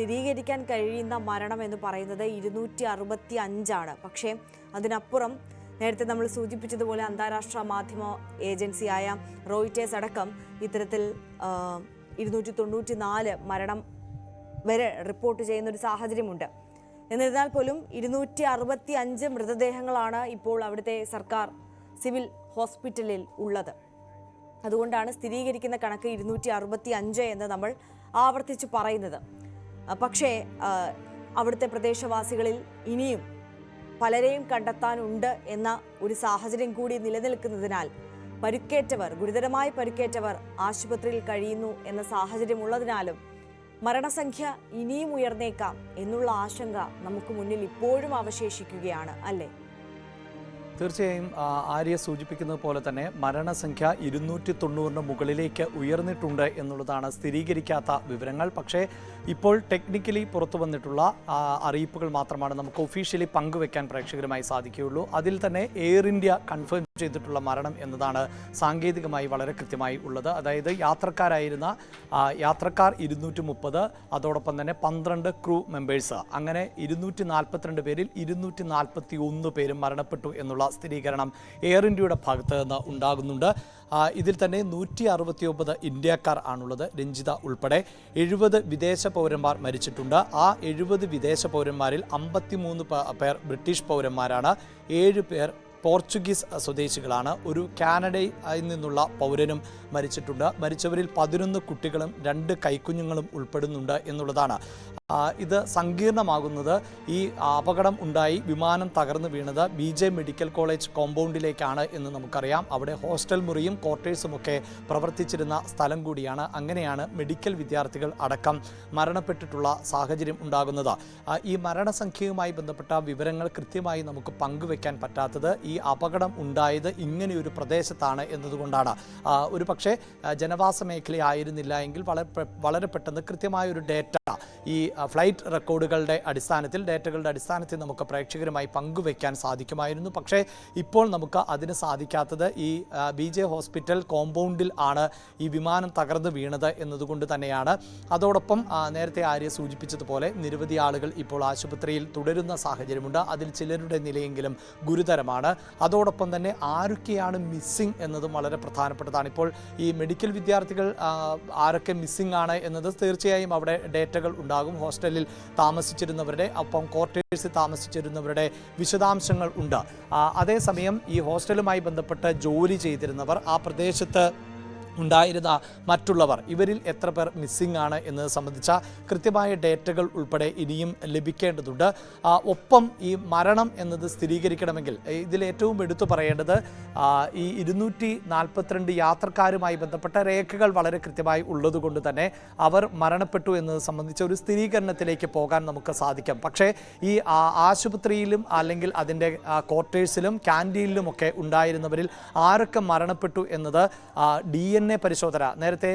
സ്ഥിരീകരിക്കാൻ കഴിയുന്ന മരണം എന്ന് പറയുന്നത് 265 പക്ഷേ അതിനപ്പുറം നേരത്തെ നമ്മൾ സൂചിപ്പിച്ചതുപോലെ അന്താരാഷ്ട്ര മാധ്യമ ഏജൻസിയായ റോയിറ്റേഴ്സ് അടക്കം ഇത്തരത്തിൽ 294 മരണം വരെ റിപ്പോർട്ട് ചെയ്യുന്ന ഒരു സാഹചര്യമുണ്ട്. എന്നിരുന്നാൽ പോലും 265 മൃതദേഹങ്ങളാണ് ഇപ്പോൾ അവിടുത്തെ സർക്കാർ സിവിൽ ഹോസ്പിറ്റലിൽ ഉള്ളത്. അതുകൊണ്ടാണ് സ്ഥിരീകരിക്കുന്ന കണക്ക് 265 എന്ന് നമ്മൾ ആവർത്തിച്ച് പറയുന്നത്. പക്ഷേ അവിടുത്തെ പ്രദേശവാസികളിൽ ഇനിയും പലരെയും കണ്ടെത്താനുണ്ട് എന്ന ഒരു സാഹചര്യം കൂടി നിലനിൽക്കുന്നതിനാൽ ഗുരുതരമായി പരുക്കേറ്റവർ ആശുപത്രിയിൽ കഴിയുന്നു എന്ന സാഹചര്യം ഉള്ളതിനാലും മരണസംഖ്യ ഇനിയും ഉയർന്നേക്കാം എന്നുള്ള ആശങ്ക നമുക്ക് മുന്നിൽ ഇപ്പോഴും അവശേഷിക്കുകയാണ്, അല്ലേ? തീർച്ചയായും ആര്യ സൂചിപ്പിക്കുന്നത് പോലെ തന്നെ മരണസംഖ്യ 290 മുകളിലേക്ക് ഉയർന്നിട്ടുണ്ട് എന്നുള്ളതാണ് സ്ഥിരീകരിക്കാത്ത വിവരങ്ങൾ. പക്ഷേ ഇപ്പോൾ ടെക്നിക്കലി പുറത്തു വന്നിട്ടുള്ള അറിയിപ്പുകൾ മാത്രമാണ് നമുക്ക് ഒഫീഷ്യലി പങ്കുവെക്കാൻ പ്രേക്ഷകരുമായി സാധിക്കുകയുള്ളൂ. അതിൽ തന്നെ എയർ ഇന്ത്യ കൺഫേം ചെയ്തിട്ടുള്ള മരണം എന്നതാണ് സാങ്കേതികമായി വളരെ കൃത്യമായി ഉള്ളത്. അതായത് യാത്രക്കാരായിരുന്ന യാത്രക്കാർ 230, അതോടൊപ്പം തന്നെ 12 ക്രൂ മെമ്പേഴ്സ്, അങ്ങനെ 242 പേരിൽ 241 പേരും മരണപ്പെട്ടു എന്നുള്ള സ്ഥിരീകരണം എയർ ഇന്ത്യയുടെ ഭാഗത്ത് നിന്ന് ഉണ്ടാകുന്നുണ്ട്. ഇതിൽ തന്നെ 169 ഇന്ത്യക്കാർ ആണുള്ളത്, രഞ്ജിത ഉൾപ്പെടെ. 70 വിദേശ പൗരന്മാർ മരിച്ചിട്ടുണ്ട്. ആ 70 വിദേശ പൗരന്മാരിൽ 53 പേർ ബ്രിട്ടീഷ് പൗരന്മാരാണ്, 7 പേർ പോർച്ചുഗീസ് സ്വദേശികളാണ്, ഒരു കാനഡയിൽ നിന്നുള്ള പൗരനും മരിച്ചിട്ടുണ്ട്. മരിച്ചവരിൽ 11 കുട്ടികളും 2 കൈക്കുഞ്ഞുങ്ങളും ഉൾപ്പെടുന്നുണ്ട് എന്നുള്ളതാണ്. ഇത് സങ്കീർണമാകുന്നത് ഈ അപകടം ഉണ്ടായി വിമാനം തകർന്നു വീണത് BJ മെഡിക്കൽ കോളേജ് കോമ്പൗണ്ടിലേക്കാണ് എന്ന് നമുക്കറിയാം. അവിടെ ഹോസ്റ്റൽ മുറിയും ക്വാർട്ടേഴ്സുമൊക്കെ പ്രവർത്തിച്ചിരുന്ന സ്ഥലം കൂടിയാണ്. അങ്ങനെയാണ് മെഡിക്കൽ വിദ്യാർത്ഥികൾ അടക്കം മരണപ്പെട്ടിട്ടുള്ള സാഹചര്യം ഉണ്ടാകുന്നത്. ഈ മരണസംഖ്യയുമായി ബന്ധപ്പെട്ട വിവരങ്ങൾ കൃത്യമായി നമുക്ക് പങ്കുവെക്കാൻ പറ്റാത്തത് ഈ അപകടം ഉണ്ടായത് ഇങ്ങനെയൊരു പ്രദേശത്താണ് എന്നതുകൊണ്ടാണ്. ഒരു പക്ഷേ ജനവാസ മേഖലയായിരുന്നില്ല എങ്കിൽ വളരെ പെട്ടെന്ന് കൃത്യമായൊരു ഡേറ്റ ഈ ഫ്ലൈറ്റ് റെക്കോർഡുകളുടെ ഡേറ്റകളുടെ അടിസ്ഥാനത്തിൽ നമുക്ക് പ്രേക്ഷകരുമായി പങ്കുവെക്കാൻ സാധിക്കുമായിരുന്നു. പക്ഷേ ഇപ്പോൾ നമുക്ക് അതിന് സാധിക്കാത്തത് ഈ BJ ഹോസ്പിറ്റൽ കോമ്പൗണ്ടിൽ ആണ് ഈ വിമാനം തകർന്നു വീണത് എന്നതുകൊണ്ട് തന്നെയാണ്. അതോടൊപ്പം നേരത്തെ ആര്യ സൂചിപ്പിച്ചതുപോലെ നിരവധി ആളുകൾ ഇപ്പോൾ ആശുപത്രിയിൽ തുടരുന്ന സാഹചര്യമുണ്ട്. അതിൽ ചിലരുടെ നിലയെങ്കിലും ഗുരുതരമാണ്. അതോടൊപ്പം തന്നെ ആരൊക്കെയാണ് മിസ്സിംഗ് എന്നതും വളരെ പ്രധാനപ്പെട്ടതാണ്. ഇപ്പോൾ ഈ മെഡിക്കൽ വിദ്യാർത്ഥികൾ ആരൊക്കെ മിസ്സിംഗ് ആണ് എന്നത് തീർച്ചയായും അവിടെ ഡേറ്റകൾ ഉണ്ടാകും. ഹോസ്റ്റലിൽ താമസിച്ചിരുന്നവരുടെ ഒപ്പം ക്വാർട്ടേഴ്സിൽ താമസിച്ചിരുന്നവരുടെ വിശദാംശങ്ങൾ ഉണ്ട്. അതേസമയം ഈ ഹോസ്റ്റലുമായി ബന്ധപ്പെട്ട് ജോലി ചെയ്തിരുന്നവർ, ആ പ്രദേശത്ത് ഉണ്ടായിരുന്ന മറ്റുള്ളവർ, ഇവരിൽ എത്ര പേർ മിസ്സിംഗ് ആണ് എന്നത് സംബന്ധിച്ച കൃത്യമായ ഡേറ്റകൾ ഉൾപ്പെടെ ഇനിയും ലഭിക്കേണ്ടതുണ്ട്. ഒപ്പം ഈ മരണം എന്നത് സ്ഥിരീകരിക്കണമെങ്കിൽ ഇതിലേറ്റവും എടുത്തു പറയേണ്ടത് ഈ 242 യാത്രക്കാരുമായി ബന്ധപ്പെട്ട രേഖകൾ വളരെ കൃത്യമായി ഉള്ളതുകൊണ്ട് തന്നെ അവർ മരണപ്പെട്ടു എന്നത് സംബന്ധിച്ച ഒരു സ്ഥിരീകരണത്തിലേക്ക് പോകാൻ നമുക്ക് സാധിക്കും. പക്ഷേ ഈ ആശുപത്രിയിലും അല്ലെങ്കിൽ അതിൻ്റെ ക്വാർട്ടേഴ്സിലും ക്യാൻറ്റീനിലുമൊക്കെ ഉണ്ടായിരുന്നവരിൽ ആരൊക്കെ മരണപ്പെട്ടു എന്നത് DNA പരിശോധന, നേരത്തെ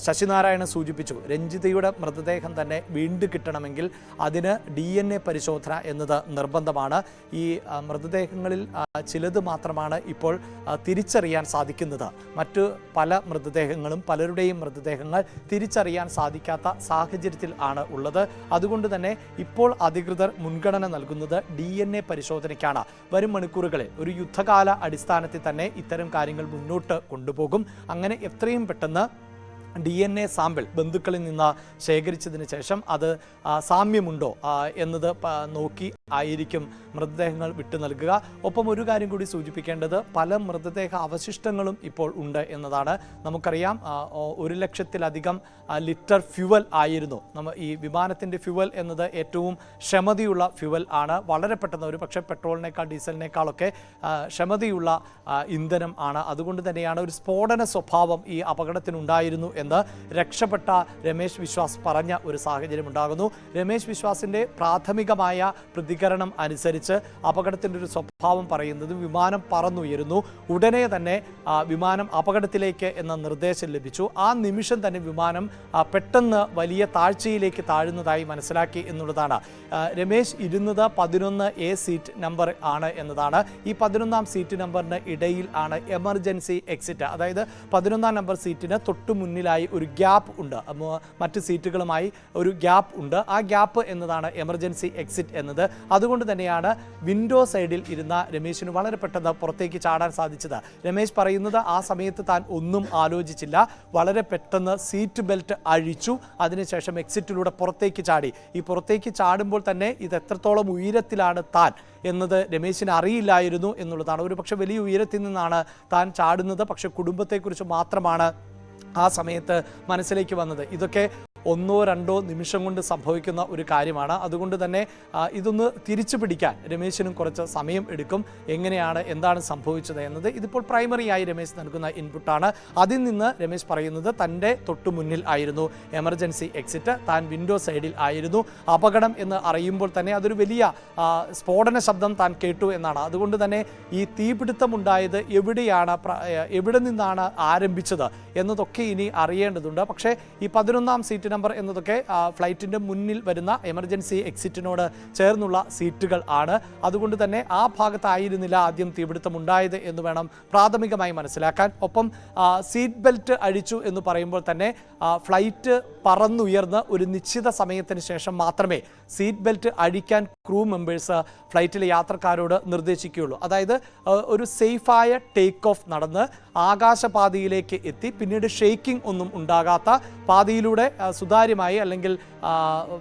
ശശിനാരായണൻ സൂചിപ്പിച്ചു, രഞ്ജിതയുടെ മൃതദേഹം തന്നെ വീണ്ടും കിട്ടണമെങ്കിൽ അതിന് DNA പരിശോധന എന്നത് നിർബന്ധമാണ്. ഈ മൃതദേഹങ്ങളിൽ ചിലത് മാത്രമാണ് ഇപ്പോൾ തിരിച്ചറിയാൻ സാധിക്കുന്നത്. മറ്റു പലരുടെയും മൃതദേഹങ്ങൾ തിരിച്ചറിയാൻ സാധിക്കാത്ത സാഹചര്യത്തിൽ ആണ് ഉള്ളത്. അതുകൊണ്ട് തന്നെ ഇപ്പോൾ അധികൃതർ മുൻഗണന നൽകുന്നത് DNA പരിശോധനയ്ക്കാണ്. വരും മണിക്കൂറുകളിൽ ഒരു യുദ്ധകാല അടിസ്ഥാനത്തിൽ തന്നെ ഇത്തരം കാര്യങ്ങൾ മുന്നോട്ട് കൊണ്ടുപോകും. അങ്ങനെ എത്രയും പെട്ടെന്ന് DNA സാമ്പിൾ ബന്ധുക്കളിൽ നിന്ന് ശേഖരിച്ചതിന് ശേഷം അത് സാമ്യമുണ്ടോ എന്നത് നോക്കി ആയിരിക്കും മൃതദേഹങ്ങൾ വിട്ടു നൽകുക. ഒപ്പം ഒരു കാര്യം കൂടി സൂചിപ്പിക്കേണ്ടത്, പല മൃതദേഹ അവശിഷ്ടങ്ങളും ഇപ്പോൾ ഉണ്ട് എന്നതാണ്. നമുക്കറിയാം 1 ലക്ഷത്തിലധികം ലിറ്റർ ഫ്യുവൽ ആയിരുന്നു. ഈ വിമാനത്തിൻ്റെ ഫ്യുവൽ എന്നത് ഏറ്റവും ക്ഷമതയുള്ള ഫ്യുവൽ ആണ്. വളരെ പെട്ടെന്ന്, ഒരു പക്ഷേ പെട്രോളിനേക്കാൾ ഡീസലിനേക്കാളൊക്കെ ക്ഷമതയുള്ള ഇന്ധനം ആണ്. അതുകൊണ്ട് തന്നെയാണ് ഒരു സ്ഫോടന സ്വഭാവം ഈ അപകടത്തിനുണ്ടായിരുന്നു എന്ന് രക്ഷപ്പെട്ട രമേശ് വിശ്വാസ് പറഞ്ഞ ഒരു സാഹചര്യം ഉണ്ടാകുന്നു. രമേശ് വിശ്വാസിൻ്റെ പ്രാഥമികമായ പ്രതികരണം അനുസരിച്ച് അപകടത്തിൻ്റെ ഒരു സ്വഭാവം പറയുന്നത് വിമാനം പറന്നുയരുന്നു, ഉടനെ തന്നെ വിമാനം അപകടത്തിലേക്ക് എന്ന നിർദ്ദേശം ലഭിച്ചു. ആ നിമിഷം തന്നെ വിമാനം പെട്ടെന്ന് വലിയ താഴ്ചയിലേക്ക് താഴുന്നതായി മനസ്സിലാക്കി എന്നുള്ളതാണ്. രമേശ് ഇരുന്നത് 11A സീറ്റ് നമ്പർ ആണ് എന്നതാണ്. ഈ 11ാം സീറ്റ് നമ്പറിന് ഇടയിൽ ആണ് എമർജൻസി എക്സിറ്റ്, അതായത് 11ാം നമ്പർ സീറ്റിന് തൊട്ടു മുന്നിലായി മുന്നിലായി ഒരു ഗ്യാപ്പ് ഉണ്ട്, മറ്റ് സീറ്റുകളുമായി ഒരു ഗ്യാപ്പ് ഉണ്ട്. ആ ഗ്യാപ്പ് എന്നതാണ് എമർജൻസി എക്സിറ്റ് എന്നത്. അതുകൊണ്ട് തന്നെയാണ് വിൻഡോ സൈഡിൽ ഇരുന്ന രമേശിന് വളരെ പെട്ടെന്ന് പുറത്തേക്ക് ചാടാൻ സാധിച്ചത്. രമേശ് പറയുന്നത് ആ സമയത്ത് താൻ ഒന്നും ആലോചിച്ചില്ല, വളരെ പെട്ടെന്ന് സീറ്റ് ബെൽറ്റ് അഴിച്ചു, അതിനുശേഷം എക്സിറ്റിലൂടെ പുറത്തേക്ക് ചാടി. ഈ പുറത്തേക്ക് ചാടുമ്പോൾ തന്നെ ഇത് എത്രത്തോളം ഉയരത്തിലാണ് താൻ എന്നത് രമേശിന് അറിയില്ലായിരുന്നു എന്നുള്ളതാണ്. ഒരു പക്ഷേ വലിയ ഉയരത്തിൽ നിന്നാണ് താൻ ചാടുന്നത്, പക്ഷെ കുടുംബത്തെക്കുറിച്ച് മാത്രമാണ് ആ സമയത്ത് മനസ്സിലേക്ക് വന്നത്. ഇതൊക്കെ 1-2 നിമിഷം കൊണ്ട് സംഭവിക്കുന്ന ഒരു കാര്യമാണ്. അതുകൊണ്ട് തന്നെ ഇതൊന്ന് തിരിച്ചു പിടിക്കാൻ രമേശിനും കുറച്ച് സമയം എടുക്കും. എങ്ങനെയാണ്, എന്താണ് സംഭവിച്ചത് എന്നത് ഇതിപ്പോൾ പ്രൈമറിയായി രമേശ് നൽകുന്ന ഇൻപുട്ടാണ്. അതിൽ നിന്ന് രമേശ് പറയുന്നത് തൻ്റെ തൊട്ടു മുന്നിൽ ആയിരുന്നു എമർജൻസി എക്സിറ്റ്, താൻ വിൻഡോ സൈഡിൽ ആയിരുന്നു. അപകടം എന്ന് അറിയുമ്പോൾ തന്നെ അതൊരു വലിയ സ്ഫോടന ശബ്ദം താൻ കേട്ടു എന്നാണ്. അതുകൊണ്ട് തന്നെ ഈ തീപിടുത്തമുണ്ടായത് എവിടെ നിന്നാണ് ആരംഭിച്ചത് എന്നതൊക്കെ ഇനി അറിയേണ്ടതുണ്ട്. പക്ഷേ ഈ 11ാം സീറ്റ് നമ്പർ എന്നതൊക്കെ ഫ്ലൈറ്റിൻ്റെ മുന്നിൽ വരുന്ന എമർജൻസി എക്സിറ്റിനോട് ചേർന്നുള്ള സീറ്റുകൾ ആണ്. അതുകൊണ്ട് തന്നെ ആ ഭാഗത്തായിരുന്നില്ല ആദ്യം തീപിടുത്തം ഉണ്ടായത് എന്ന് വേണം പ്രാഥമികമായി മനസ്സിലാക്കാൻ. ഒപ്പം സീറ്റ് ബെൽറ്റ് അഴിച്ചു എന്ന് പറയുമ്പോൾ തന്നെ ഫ്ലൈറ്റ് പറന്നുയർന്ന് ഒരു നിശ്ചിത സമയത്തിന് ശേഷം മാത്രമേ സീറ്റ് ബെൽറ്റ് അഴിക്കാൻ ക്രൂ മെമ്പേഴ്സ് ഫ്ലൈറ്റിലെ യാത്രക്കാരോട് നിർദ്ദേശിക്കുകയുള്ളൂ. അതായത് ഒരു സേഫായ ടേക്ക് ഓഫ് നടന്ന് ആകാശപാതയിലേക്ക് എത്തി പിന്നീട് ഷെയ്ക്കിംഗ് ഒന്നും ഉണ്ടാകാത്ത പാതയിലൂടെ സുതാര്യമായി അല്ലെങ്കിൽ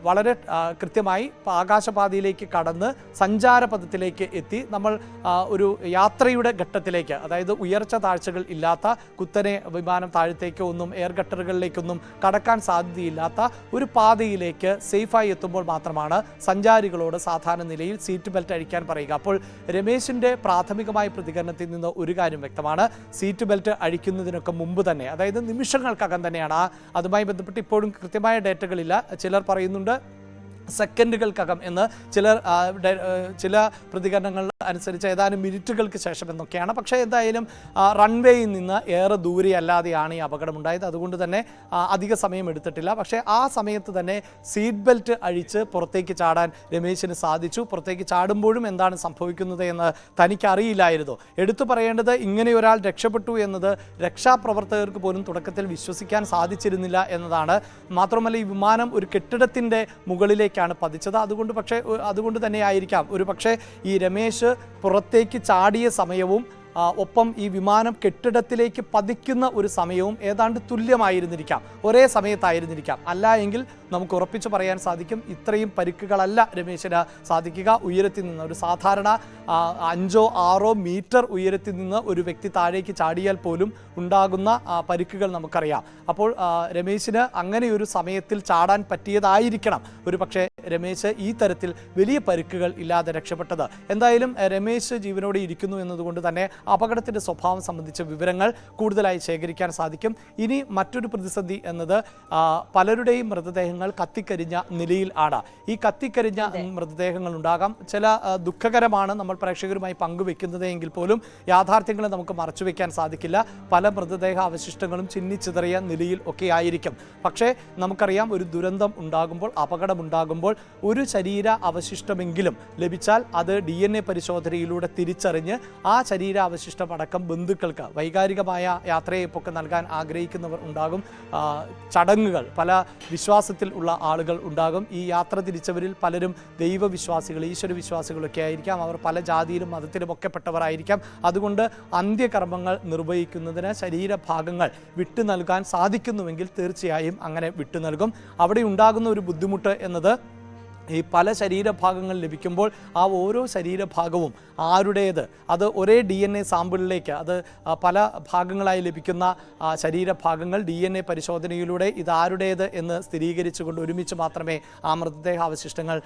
വളരെ കൃത്യമായി ആകാശപാതയിലേക്ക് കടന്ന് സഞ്ചാരപഥത്തിലേക്ക് എത്തി നമ്മൾ ഒരു യാത്രയുടെ ഘട്ടത്തിലേക്ക്, അതായത് ഉയർച്ച താഴ്ചകൾ ഇല്ലാത്ത കുത്തനെ വിമാനം താഴത്തേക്കോ ഒന്നും എയർ ഗട്ടറുകളിലേക്കൊന്നും കടക്കാൻ സാധ്യതയില്ലാത്ത ഒരു പാതയിലേക്ക് സേഫായി എത്തുമ്പോൾ മാത്രമാണ് സഞ്ചാരികളോട് സാധാരണ നിലയിൽ സീറ്റ് ബെൽറ്റ് അഴിക്കാൻ പറയുക. അപ്പോൾ രമേശിൻ്റെ പ്രാഥമികമായ പ്രതികരണത്തിൽ നിന്ന് ഒരു കാര്യം വ്യക്തമാണ്, സീറ്റ് ബെൽറ്റ് അഴിക്കുന്നതിനൊക്കെ മുമ്പ് തന്നെ, അതായത് നിമിഷങ്ങൾക്കകം തന്നെയാണ്. അതുമായി ബന്ധപ്പെട്ട് ഇപ്പോഴും കൃത്യമായ ഡേറ്റകളില്ല. ചിലർ പറയുന്നുണ്ട് സെക്കൻഡുകൾക്കകം എന്ന്, ചില പ്രതികരണങ്ങൾ അനുസരിച്ച് ഏതാനും മിനിറ്റുകൾക്ക് ശേഷം എന്നൊക്കെയാണ്. പക്ഷേ എന്തായാലും റൺവേയിൽ നിന്ന് ഏറെ ദൂരെയല്ലാതെയാണ് ഈ അപകടമുണ്ടായത്. അതുകൊണ്ട് തന്നെ അധിക സമയം എടുത്തിട്ടില്ല. പക്ഷേ ആ സമയത്ത് തന്നെ സീറ്റ് ബെൽറ്റ് അഴിച്ച് പുറത്തേക്ക് ചാടാൻ രമേശിന് സാധിച്ചു. പുറത്തേക്ക് ചാടുമ്പോഴും എന്താണ് സംഭവിക്കുന്നത് എന്ന് തനിക്കറിയില്ലായിരുന്നു. എടുത്തു പറയേണ്ടത്, ഇങ്ങനെ ഒരാൾ രക്ഷപ്പെട്ടു എന്നത് രക്ഷാപ്രവർത്തകർക്ക് പോലും തുടക്കത്തിൽ വിശ്വസിക്കാൻ സാധിച്ചിരുന്നില്ല എന്നതാണ്. മാത്രമല്ല ഈ വിമാനം ഒരു കെട്ടിടത്തിൻ്റെ മുകളിലേക്കാണ് പതിച്ചത്. അതുകൊണ്ട് തന്നെ ആയിരിക്കാം ഒരു പക്ഷേ ഈ രമേശ് പുറത്തേക്ക് ചാടിയ സമയവും ഒപ്പം ഈ വിമാനം കെട്ടിടത്തിലേക്ക് പതിക്കുന്ന ഒരു സമയവും ഏതാണ്ട് തുല്യമായിരുന്നിരിക്കാം, ഒരേ സമയത്തായിരുന്നിരിക്കാം. അല്ല എങ്കിൽ നമുക്ക് ഉറപ്പിച്ച് പറയാൻ സാധിക്കും ഇത്രയും പരിക്കുകളല്ല രമേശിന് സാധിക്കുക. ഉയരത്തിൽ നിന്ന് ഒരു സാധാരണ 5-6 മീറ്റർ ഉയരത്തിൽ നിന്ന് ഒരു വ്യക്തി താഴേക്ക് ചാടിയാൽ പോലും ഉണ്ടാകുന്ന പരിക്കുകൾ നമുക്കറിയാം. അപ്പോൾ രമേശിന് അങ്ങനെ ഒരു സമയത്തിൽ ചാടാൻ പറ്റിയതായിരിക്കണം ഒരു പക്ഷേ രമേശ് ഈ തരത്തിൽ വലിയ പരിക്കുകൾ ഇല്ലാതെ രക്ഷപ്പെട്ടത്. എന്തായാലും രമേശ് ജീവനോടെ ഇരിക്കുന്നു എന്നതുകൊണ്ട് തന്നെ അപകടത്തിൻ്റെ സ്വഭാവം സംബന്ധിച്ച വിവരങ്ങൾ കൂടുതലായി ശേഖരിക്കാൻ സാധിക്കും. ഇനി മറ്റൊരു പ്രതിസന്ധി എന്നത് പലരുടെയും മൃതദേഹങ്ങൾ കത്തിക്കരിഞ്ഞ നിലയിൽ ആണ്. ഈ കത്തിക്കരിഞ്ഞ മൃതദേഹങ്ങൾ ഉണ്ടാകാം. ചില ദുഃഖകരമാണ് നമ്മൾ പ്രേക്ഷകരുമായി പങ്കുവെക്കുന്നത് എങ്കിൽ പോലും യാഥാർത്ഥ്യങ്ങളെ നമുക്ക് മറച്ചുവെക്കാൻ സാധിക്കില്ല. പല മൃതദേഹ അവശിഷ്ടങ്ങളും ചിന്നിച്ചിതറിയ നിലയിൽ ഒക്കെ ആയിരിക്കും. പക്ഷേ നമുക്കറിയാം ഒരു ദുരന്തം ഉണ്ടാകുമ്പോൾ, അപകടമുണ്ടാകുമ്പോൾ ഒരു ശരീര അവശിഷ്ടമെങ്കിലും ലഭിച്ചാൽ അത് DNA പരിശോധനയിലൂടെ തിരിച്ചറിഞ്ഞ് ആ ശരീരാവശിഷ്ടമടക്കം ബന്ധുക്കൾക്ക് വൈകാരികമായ യാത്രയെപ്പൊക്കെ നൽകാൻ ആഗ്രഹിക്കുന്നവർ ഉണ്ടാകും. ചടങ്ങുകൾ പല വിശ്വാസത്തിൽ ഉള്ള ആളുകൾ ഉണ്ടാകും. ഈ യാത്ര തിരിച്ചവരിൽ പലരും ദൈവവിശ്വാസികൾ, ഈശ്വരവിശ്വാസികളൊക്കെ ആയിരിക്കാം. അവർ പല ജാതിയിലും മതത്തിലുമൊക്കെ പെട്ടവരായിരിക്കാം. അതുകൊണ്ട് അന്ത്യകർമ്മങ്ങൾ നിർവഹിക്കുന്നതിന് ശരീരഭാഗങ്ങൾ വിട്ടു നൽകാൻ സാധിക്കുന്നുവെങ്കിൽ തീർച്ചയായും അങ്ങനെ വിട്ടു നൽകും. അവിടെ ഉണ്ടാകുന്ന ഒരു ബുദ്ധിമുട്ട് എന്നത് ഈ പല ശരീരഭാഗങ്ങൾ ലഭിക്കുമ്പോൾ ആ ഓരോ ശരീരഭാഗവും ആരുടേത്, അത് ഒരേ DNA സാമ്പിളിലേക്ക്, അത് പല ഭാഗങ്ങളായി ലഭിക്കുന്ന ശരീരഭാഗങ്ങൾ DNA പരിശോധനയിലൂടെ ഇതാരുടേത് എന്ന് സ്ഥിരീകരിച്ചുകൊണ്ട് ഒരുമിച്ച് മാത്രമേ ആ മൃതദേഹാവശിഷ്ടങ്ങൾ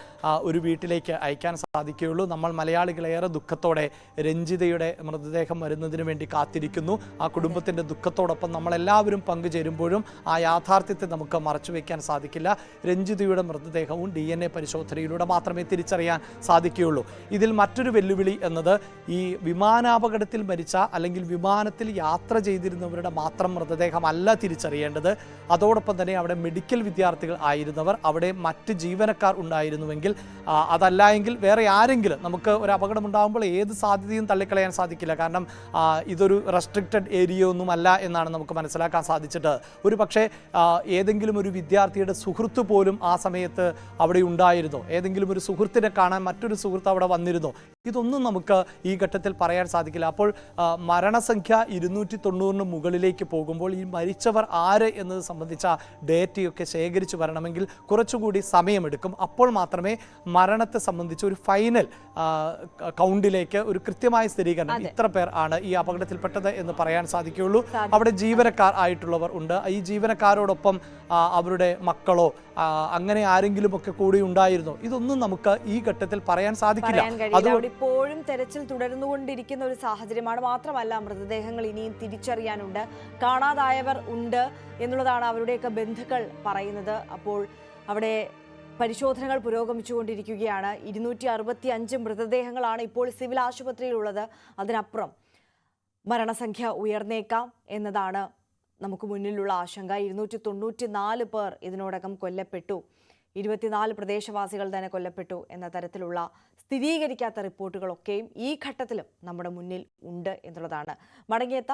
ഒരു വീട്ടിലേക്ക് അയക്കാൻ സാധിക്കുകയുള്ളൂ. നമ്മൾ മലയാളികളേറെ ദുഃഖത്തോടെ രഞ്ജിതയുടെ മൃതദേഹം വരുന്നതിന് വേണ്ടി കാത്തിരിക്കുന്നു. ആ കുടുംബത്തിൻ്റെ ദുഃഖത്തോടൊപ്പം നമ്മളെല്ലാവരും പങ്കുചേരുമ്പോഴും ആ യാഥാർത്ഥ്യത്തെ നമുക്ക് മറച്ചു വയ്ക്കാൻ സാധിക്കില്ല. രഞ്ജിതയുടെ മൃതദേഹവും DNA പരിശോധന പരിശോധനയിലൂടെ മാത്രമേ തിരിച്ചറിയാൻ സാധിക്കുകയുള്ളൂ. ഇതിൽ മറ്റൊരു വെല്ലുവിളി എന്നത് ഈ വിമാനാപകടത്തിൽ മരിച്ച അല്ലെങ്കിൽ വിമാനത്തിൽ യാത്ര ചെയ്തിരുന്നവരുടെ മാത്രം മൃതദേഹമല്ല തിരിച്ചറിയേണ്ടത്. അതോടൊപ്പം തന്നെ അവിടെ മെഡിക്കൽ വിദ്യാർത്ഥികൾ ആയിരുന്നവർ, അവിടെ മറ്റ് ജീവനക്കാർ ഉണ്ടായിരുന്നുവെങ്കിൽ, അതല്ല എങ്കിൽ വേറെ ആരെങ്കിലും, നമുക്ക് ഒരു അപകടമുണ്ടാകുമ്പോൾ ഏത് സാധ്യതയും തള്ളിക്കളയാൻ സാധിക്കില്ല. കാരണം ഇതൊരു റെസ്ട്രിക്റ്റഡ് ഏരിയ ഒന്നുമല്ല എന്നാണ് നമുക്ക് മനസ്സിലാക്കാൻ സാധിച്ചിട്ട്. ഒരു പക്ഷേ ഏതെങ്കിലും ഒരു വിദ്യാർത്ഥിയുടെ സുഹൃത്ത് പോലും ആ സമയത്ത് അവിടെ ഉണ്ടായിരുന്നോ, ഏതെങ്കിലും ഒരു സുഹൃത്തിനെ കാണാൻ മറ്റൊരു സുഹൃത്ത് അവിടെ വന്നിരുന്നോ, ഇതൊന്നും നമുക്ക് ഈ ഘട്ടത്തിൽ പറയാൻ സാധിക്കില്ല. അപ്പോൾ മരണസംഖ്യ 290 മുകളിലേക്ക് പോകുമ്പോൾ ഈ മരിച്ചവർ ആര് എന്നത് സംബന്ധിച്ച ഡേറ്റയൊക്കെ ശേഖരിച്ചു വരണമെങ്കിൽ കുറച്ചുകൂടി സമയമെടുക്കും. അപ്പോൾ മാത്രമേ മരണത്തെ സംബന്ധിച്ച് ഒരു ഫൈനൽ കൗണ്ടിലേക്ക് ഒരു കൃത്യമായ സ്ഥിരീകരണം ഇത്ര പേർ ആണ് ഈ അപകടത്തിൽപ്പെട്ടത് എന്ന് പറയാൻ സാധിക്കുകയുള്ളൂ. അവിടെ ജീവനക്കാർ ആയിട്ടുള്ളവർ ഉണ്ട്. ഈ ജീവനക്കാരോടൊപ്പം അവരുടെ മക്കളോ അങ്ങനെ ആരെങ്കിലും ഒക്കെ കൂടി ഉണ്ടായിരുന്നോ, ഇതൊന്നും നമുക്ക് ഈ ഘട്ടത്തിൽ പറയാൻ സാധിക്കില്ല. ഇപ്പോഴും തെരച്ചിൽ തുടർന്നുകൊണ്ടിരിക്കുന്ന ഒരു സാഹചര്യമാണ്. മാത്രമല്ല, മൃതദേഹങ്ങൾ ഇനിയും തിരിച്ചറിയാനുണ്ട്, കാണാതായവർ ഉണ്ട് എന്നുള്ളതാണ് അവരുടെയൊക്കെ ബന്ധുക്കൾ പറയുന്നത്. അപ്പോൾ അവിടെ പരിശോധനകൾ പുരോഗമിച്ചുകൊണ്ടിരിക്കുകയാണ്. 265 മൃതദേഹങ്ങളാണ് ഇപ്പോൾ സിവിൽ ആശുപത്രിയിലുള്ളത്. അതിനപ്പുറം മരണസംഖ്യ ഉയർന്നേക്കാം എന്നതാണ് നമുക്ക് മുന്നിലുള്ള ആശങ്ക. 294 പേർ ഇതിനോടകം കൊല്ലപ്പെട്ടു, 24 പ്രദേശവാസികൾ തന്നെ കൊല്ലപ്പെട്ടു എന്ന തരത്തിലുള്ള സ്ഥിരീകരിക്കാത്ത റിപ്പോർട്ടുകളൊക്കെയും ഈ ഘട്ടത്തിലും നമ്മുടെ മുന്നിൽ ഉണ്ട് എന്നുള്ളതാണ്. മടങ്ങിയെത്താം.